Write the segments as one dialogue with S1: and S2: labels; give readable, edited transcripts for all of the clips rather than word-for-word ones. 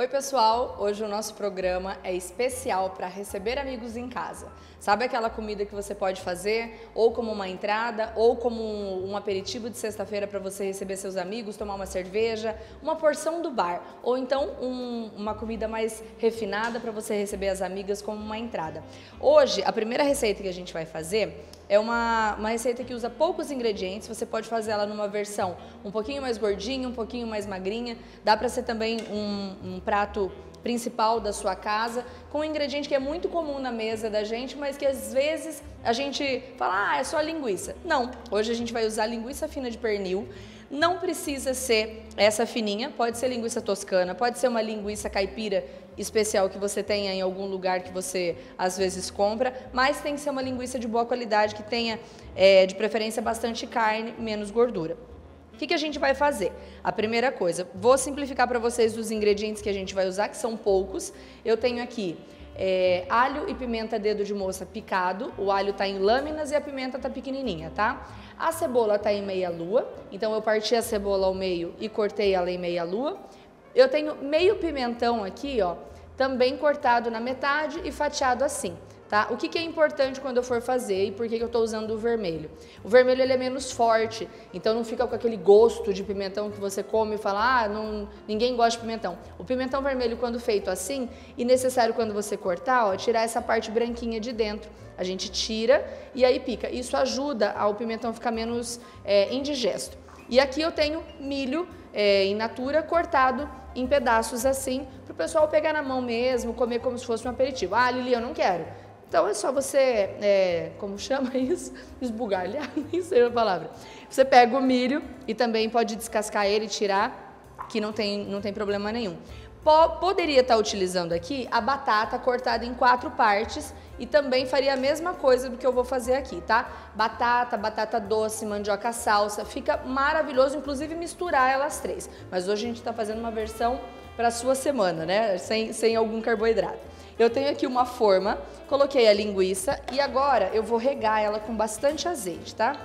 S1: Oi pessoal, hoje o nosso programa é especial para receber amigos em casa. Sabe aquela comida que você pode fazer ou como uma entrada ou como um aperitivo de sexta-feira para você receber seus amigos, tomar uma cerveja, uma porção do bar ou então uma comida mais refinada para você receber as amigas como uma entrada. Hoje a primeira receita que a gente vai fazer é uma receita que usa poucos ingredientes, você pode fazer ela numa versão um pouquinho mais gordinha, um pouquinho mais magrinha, dá para ser também um prato principal da sua casa, com um ingrediente que é muito comum na mesa da gente, mas que às vezes a gente fala, é só linguiça. Não, hoje a gente vai usar linguiça fina de pernil, não precisa ser essa fininha, pode ser linguiça toscana, pode ser uma linguiça caipira especial que você tenha em algum lugar que você às vezes compra, mas tem que ser uma linguiça de boa qualidade, que tenha de preferência bastante carne, menos gordura. O que a gente vai fazer? A primeira coisa, vou simplificar para vocês os ingredientes que a gente vai usar, que são poucos. Eu tenho aqui alho e pimenta dedo de moça picado, o alho está em lâminas e a pimenta está pequenininha, tá? A cebola está em meia lua, então eu parti a cebola ao meio e cortei ela em meia lua. Eu tenho meio pimentão aqui, ó, também cortado na metade e fatiado assim. Tá? O que é importante quando eu for fazer e por que eu estou usando o vermelho? O vermelho ele é menos forte, então não fica com aquele gosto de pimentão que você come e fala, ninguém gosta de pimentão. O pimentão vermelho, quando feito assim, e necessário quando você cortar, ó, tirar essa parte branquinha de dentro. A gente tira e aí pica. Isso ajuda ao pimentão ficar menos indigesto. E aqui eu tenho milho in natura cortado em pedaços assim, para o pessoal pegar na mão mesmo, comer como se fosse um aperitivo. Ah, Lili, eu não quero. Então é só você, como chama isso? Esbugalhar, nem sei a palavra. Você pega o milho e também pode descascar ele e tirar, que não tem problema nenhum. Poderia estar utilizando aqui a batata cortada em 4 partes e também faria a mesma coisa do que eu vou fazer aqui, tá? Batata doce, mandioca salsa, fica maravilhoso, inclusive misturar elas 3. Mas hoje a gente está fazendo uma versão para a sua semana, né? Sem algum carboidrato. Eu tenho aqui uma forma, coloquei a linguiça e agora eu vou regar ela com bastante azeite, tá?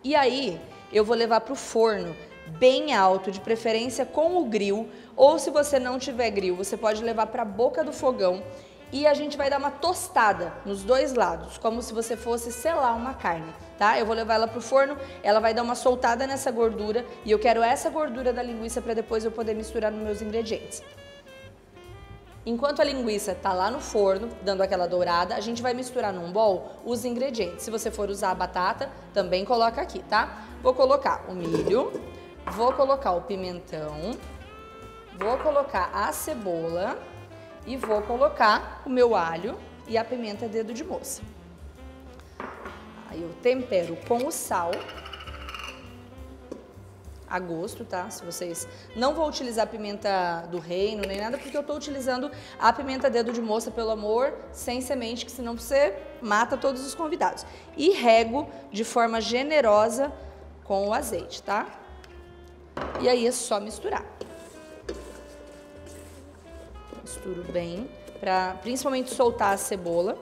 S1: E aí eu vou levar para o forno bem alto, de preferência com o grill, ou se você não tiver grill, você pode levar para a boca do fogão e a gente vai dar uma tostada nos dois lados, como se você fosse selar uma carne, tá? Eu vou levar ela para o forno, ela vai dar uma soltada nessa gordura e eu quero essa gordura da linguiça para depois eu poder misturar nos meus ingredientes. Enquanto a linguiça está lá no forno, dando aquela dourada, a gente vai misturar num bowl os ingredientes. Se você for usar a batata, também coloca aqui, tá? Vou colocar o milho, vou colocar o pimentão, vou colocar a cebola e vou colocar o meu alho e a pimenta dedo de moça. Aí eu tempero com o sal a gosto, tá? Se vocês não vou utilizar pimenta do reino nem nada, porque eu estou utilizando a pimenta dedo de moça, pelo amor, sem semente, que senão você mata todos os convidados. E rego de forma generosa com o azeite, tá? E aí é só misturar. Misturo bem, para principalmente soltar a cebola.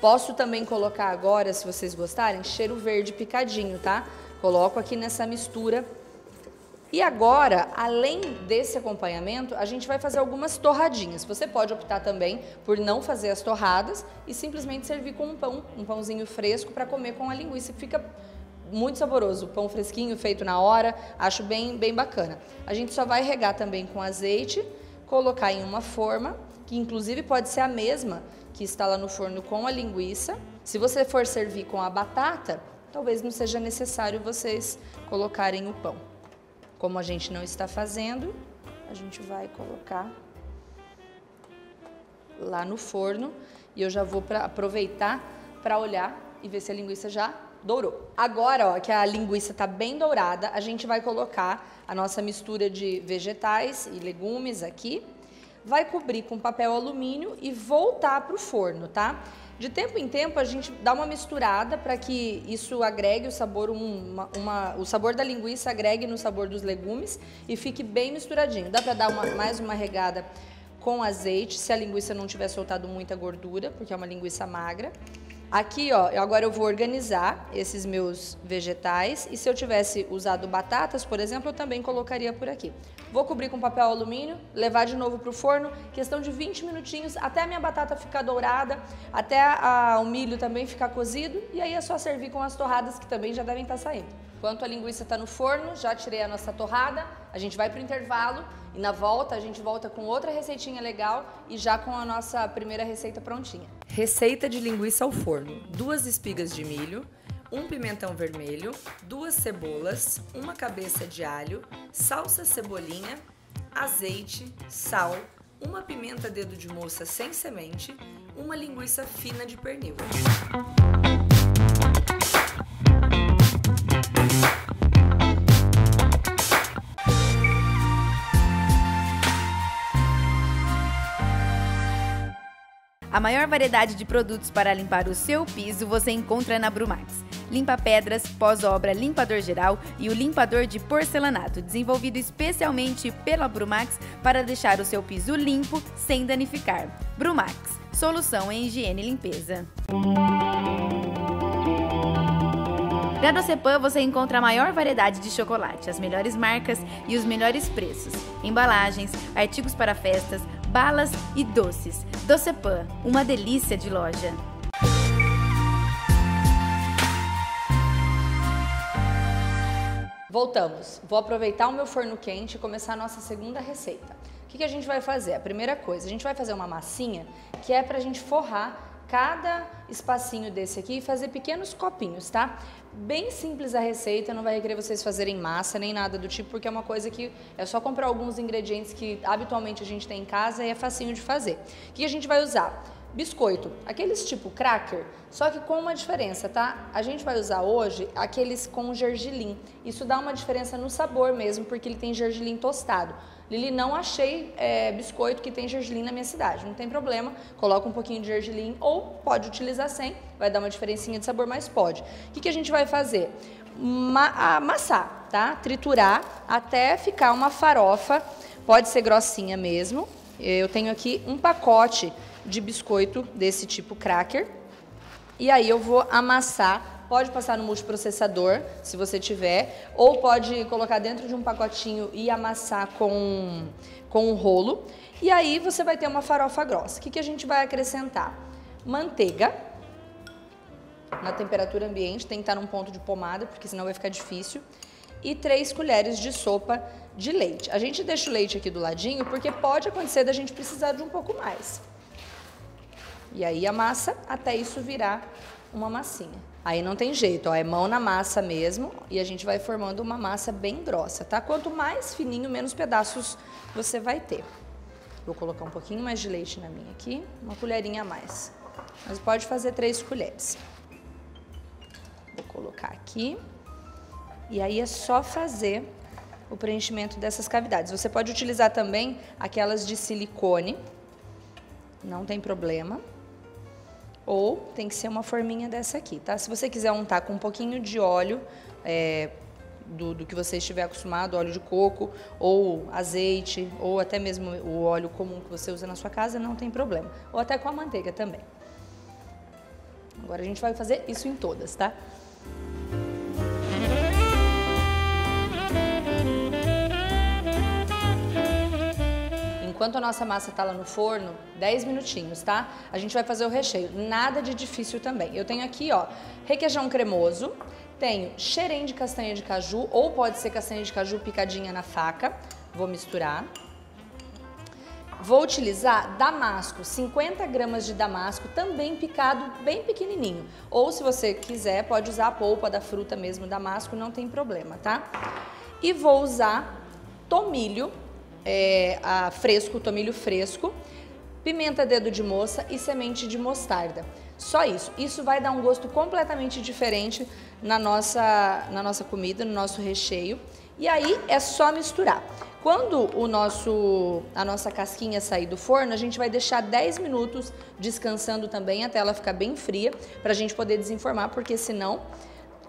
S1: Posso também colocar agora, se vocês gostarem, cheiro verde picadinho, tá? Coloco aqui nessa mistura. E agora, além desse acompanhamento, a gente vai fazer algumas torradinhas. Você pode optar também por não fazer as torradas e simplesmente servir com um pãozinho fresco para comer com a linguiça. Fica muito saboroso, pão fresquinho, feito na hora, acho bem bacana. A gente só vai regar também com azeite, colocar em uma forma, que inclusive pode ser a mesma que está lá no forno com a linguiça. Se você for servir com a batata, talvez não seja necessário vocês colocarem o pão. Como a gente não está fazendo, a gente vai colocar lá no forno e eu já vou aproveitar para olhar e ver se a linguiça já dourou. Agora, ó, que a linguiça está bem dourada, a gente vai colocar a nossa mistura de vegetais e legumes aqui, vai cobrir com papel alumínio e voltar para o forno, tá? De tempo em tempo a gente dá uma misturada para que isso agregue o sabor, o sabor da linguiça agregue no sabor dos legumes e fique bem misturadinho. Dá para dar mais uma regada com azeite, se a linguiça não tiver soltado muita gordura, porque é uma linguiça magra. Aqui, ó, agora eu vou organizar esses meus vegetais e se eu tivesse usado batatas, por exemplo, eu também colocaria por aqui. Vou cobrir com papel alumínio, levar de novo para o forno, questão de 20 minutinhos, até a minha batata ficar dourada, até o milho também ficar cozido, e aí é só servir com as torradas que também já devem estar saindo. Enquanto a linguiça está no forno, já tirei a nossa torrada, a gente vai para o intervalo e na volta a gente volta com outra receitinha legal e já com a nossa primeira receita prontinha. Receita de linguiça ao forno: 2 espigas de milho, 1 pimentão vermelho, 2 cebolas, 1 cabeça de alho, salsa cebolinha, azeite, sal, 1 pimenta dedo de moça sem semente, 1 linguiça fina de pernil.
S2: A maior variedade de produtos para limpar o seu piso você encontra na Brumax. Limpa-pedras, pós-obra, limpador geral e o limpador de porcelanato, desenvolvido especialmente pela Brumax para deixar o seu piso limpo sem danificar. Brumax, solução em higiene e limpeza. Na Docepan você encontra a maior variedade de chocolate, as melhores marcas e os melhores preços. Embalagens, artigos para festas, balas e doces. Docepan, uma delícia de loja.
S1: Voltamos. Vou aproveitar o meu forno quente e começar a nossa segunda receita. O que a gente vai fazer? A primeira coisa, a gente vai fazer uma massinha que é pra gente forrar cada espacinho desse aqui e fazer pequenos copinhos, tá? Bem simples a receita, não vai requerer vocês fazerem massa nem nada do tipo, porque é uma coisa que é só comprar alguns ingredientes que habitualmente a gente tem em casa e é facinho de fazer. O que a gente vai usar? Biscoito, aqueles tipo cracker, só que com uma diferença, tá? A gente vai usar hoje aqueles com gergelim. Isso dá uma diferença no sabor mesmo, porque ele tem gergelim tostado. Lili, não achei biscoito que tem gergelim na minha cidade, não tem problema, coloca um pouquinho de gergelim ou pode utilizar sem, vai dar uma diferencinha de sabor, mas pode. O que a gente vai fazer? Amassar, tá? Triturar até ficar uma farofa, pode ser grossinha mesmo. Eu tenho aqui um pacote de biscoito desse tipo cracker e aí eu vou amassar. Pode passar no multiprocessador, se você tiver, ou pode colocar dentro de um pacotinho e amassar com um rolo. E aí você vai ter uma farofa grossa. O que a gente vai acrescentar? Manteiga, na temperatura ambiente, tem que estar num ponto de pomada, porque senão vai ficar difícil. E 3 colheres de sopa de leite. A gente deixa o leite aqui do ladinho, porque pode acontecer da gente precisar de um pouco mais. E aí amassa até isso virar uma massinha. Aí não tem jeito, ó, é mão na massa mesmo e a gente vai formando uma massa bem grossa, tá? Quanto mais fininho, menos pedaços você vai ter. Vou colocar um pouquinho mais de leite na minha aqui, uma colherinha a mais. Mas pode fazer 3 colheres. Vou colocar aqui e aí é só fazer o preenchimento dessas cavidades. Você pode utilizar também aquelas de silicone, não tem problema. Ou tem que ser uma forminha dessa aqui, tá? Se você quiser untar com um pouquinho de óleo, do que você estiver acostumado, óleo de coco, ou azeite, ou até mesmo o óleo comum que você usa na sua casa, não tem problema. Ou até com a manteiga também. Agora a gente vai fazer isso em todas, tá? Enquanto a nossa massa tá lá no forno, 10 minutinhos, tá? A gente vai fazer o recheio, nada de difícil também. Eu tenho aqui, ó, requeijão cremoso, tenho xerém de castanha de caju, ou pode ser castanha de caju picadinha na faca, vou misturar. Vou utilizar damasco, 50 gramas de damasco, também picado bem pequenininho. Ou se você quiser, pode usar a polpa da fruta mesmo, damasco, não tem problema, tá? E vou usar tomilho, tomilho fresco, pimenta dedo de moça e semente de mostarda. Só isso. Isso vai dar um gosto completamente diferente na nossa comida, no nosso recheio. E aí é só misturar. Quando a nossa casquinha sair do forno, a gente vai deixar 10 minutos descansando também até ela ficar bem fria, para a gente poder desenformar, porque senão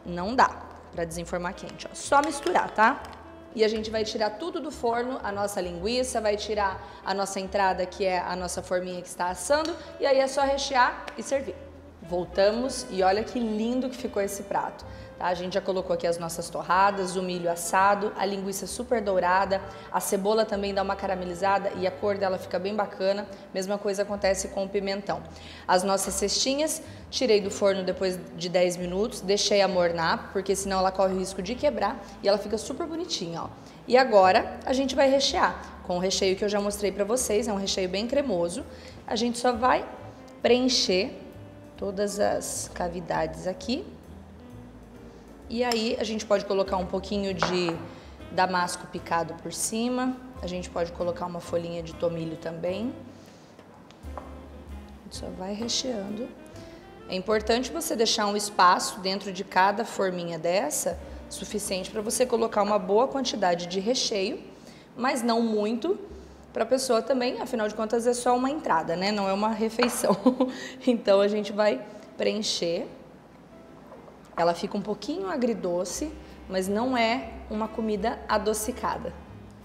S1: não dá para desenformar quente. Ó. Só misturar, tá? E a gente vai tirar tudo do forno, a nossa linguiça, vai tirar a nossa entrada, que é a nossa forminha que está assando, e aí é só rechear e servir. Voltamos e olha que lindo que ficou esse prato. Tá? A gente já colocou aqui as nossas torradas, o milho assado, a linguiça super dourada, a cebola também dá uma caramelizada e a cor dela fica bem bacana. Mesma coisa acontece com o pimentão. As nossas cestinhas, tirei do forno depois de 10 minutos, deixei amornar, porque senão ela corre o risco de quebrar e ela fica super bonitinha, ó. E agora a gente vai rechear com o recheio que eu já mostrei pra vocês, é um recheio bem cremoso. A gente só vai preencher todas as cavidades aqui. E aí a gente pode colocar um pouquinho de damasco picado por cima. A gente pode colocar uma folhinha de tomilho também. A gente só vai recheando. É importante você deixar um espaço dentro de cada forminha dessa, suficiente para você colocar uma boa quantidade de recheio, mas não muito, para a pessoa também, afinal de contas é só uma entrada, né? Não é uma refeição. Então a gente vai preencher. Ela fica um pouquinho agridoce, mas não é uma comida adocicada.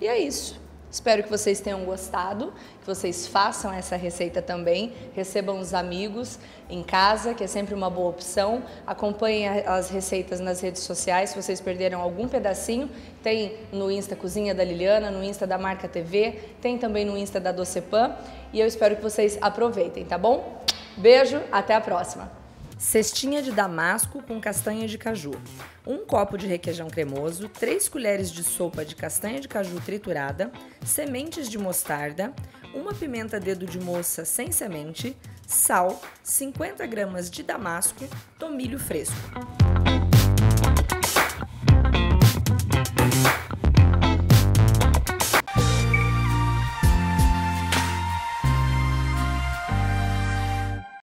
S1: E é isso. Espero que vocês tenham gostado, que vocês façam essa receita também, recebam os amigos em casa, que é sempre uma boa opção. Acompanhem as receitas nas redes sociais, se vocês perderam algum pedacinho, tem no Insta Cozinha da Liliana, no Insta da Marca TV, tem também no Insta da Docepan, e eu espero que vocês aproveitem, tá bom? Beijo, até a próxima! Cestinha de damasco com castanha de caju, 1 copo de requeijão cremoso, 3 colheres de sopa de castanha de caju triturada, sementes de mostarda, 1 pimenta dedo de moça sem semente, sal, 50 gramas de damasco, tomilho fresco.